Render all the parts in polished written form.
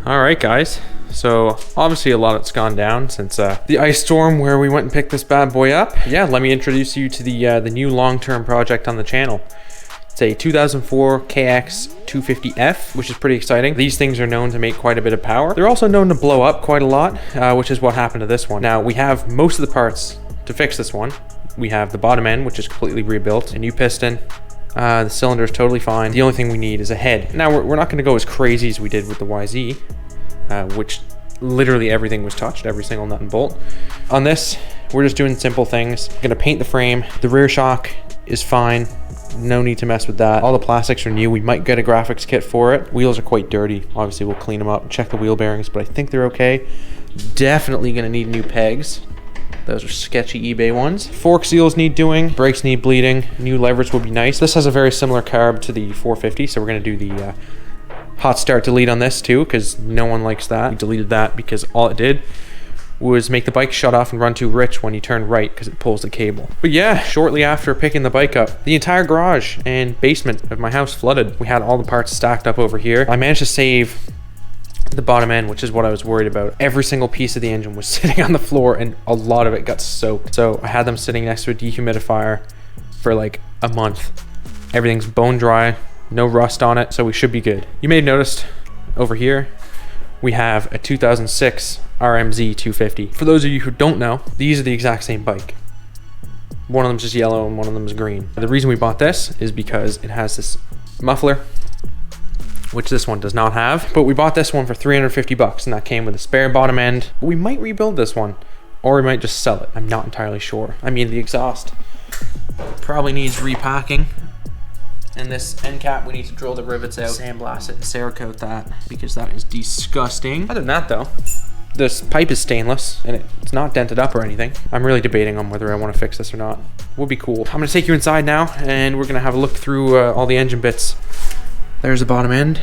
All right, guys. So obviously a lot has gone down since the ice storm where we went and picked this bad boy up. Yeah, let me introduce you to the new long-term project on the channel. It's a 2004 KX 250F, which is pretty exciting. These things are known to make quite a bit of power. They're also known to blow up quite a lot, which is what happened to this one. Now, we have most of the parts to fix this one. We have the bottom end, which is completely rebuilt, a new piston. The cylinder is totally fine. The only thing we need is a head. Now, we're not going to go as crazy as we did with the YZ, which literally everything was touched, every single nut and bolt. On this, we're just doing simple things. Gonna paint the frame. The rear shock is fine. No need to mess with that. All the plastics are new. We might get a graphics kit for it. Wheels are quite dirty. Obviously, we'll clean them up and check the wheel bearings, but I think they're okay. Definitely gonna need new pegs. Those are sketchy eBay ones. Fork seals need doing. Brakes need bleeding. New levers would be nice. This has a very similar carb to the 450, so we're gonna do the hot start delete on this too, because no one likes that. We deleted that because all it did was make the bike shut off and run too rich when you turn right because it pulls the cable. But yeah, shortly after picking the bike up, the entire garage and basement of my house flooded. We had all the parts stacked up over here. I managed to save the bottom end, which is what I was worried about. Every single piece of the engine was sitting on the floor and a lot of it got soaked. So I had them sitting next to a dehumidifier for like a month. Everything's bone dry, no rust on it, so we should be good. You may have noticed over here, we have a 2006 RMZ 250. For those of you who don't know, these are the exact same bike. One of them's just yellow and one of them is green. The reason we bought this is because it has this muffler, which this one does not have. But we bought this one for 350 bucks and that came with a spare bottom end. We might rebuild this one or we might just sell it. I'm not entirely sure. I mean, the exhaust probably needs repacking. And this end cap, we need to drill the rivets out, sandblast it, and Cerakote that because that is disgusting. Other than that though, this pipe is stainless and it's not dented up or anything. I'm really debating on whether I want to fix this or not. Would be cool. I'm gonna take you inside now and we're gonna have a look through all the engine bits. There's the bottom end.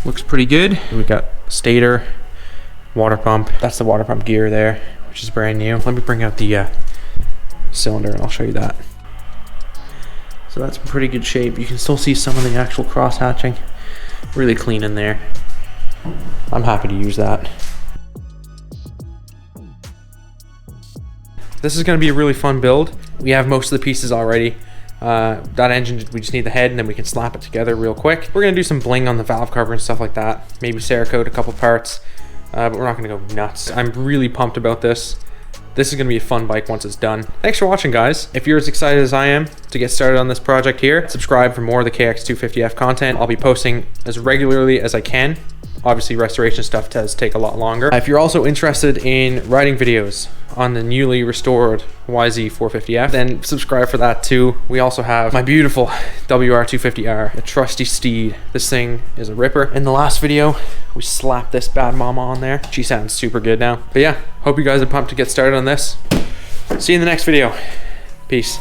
Looks pretty good. We've got stator, water pump. That's the water pump gear there, which is brand new. Let me bring out the cylinder and I'll show you that. So that's in pretty good shape. You can still see some of the actual cross hatching. Really clean in there. I'm happy to use that. This is gonna be a really fun build. We have most of the pieces already. That engine, we just need the head and then we can slap it together real quick. We're gonna do some bling on the valve cover and stuff like that. Maybe Cerakote a couple parts, but we're not gonna go nuts. I'm really pumped about this. This is gonna be a fun bike once it's done. Thanks for watching, guys. If you're as excited as I am to get started on this project here, subscribe for more of the KX250F content. I'll be posting as regularly as I can. Obviously, restoration stuff does take a lot longer. If you're also interested in riding videos on the newly restored YZ450F, then subscribe for that too. We also have my beautiful WR250R, the trusty steed. This thing is a ripper. In the last video, we slapped this bad mama on there. She sounds super good now. But yeah, hope you guys are pumped to get started on this. See you in the next video. Peace.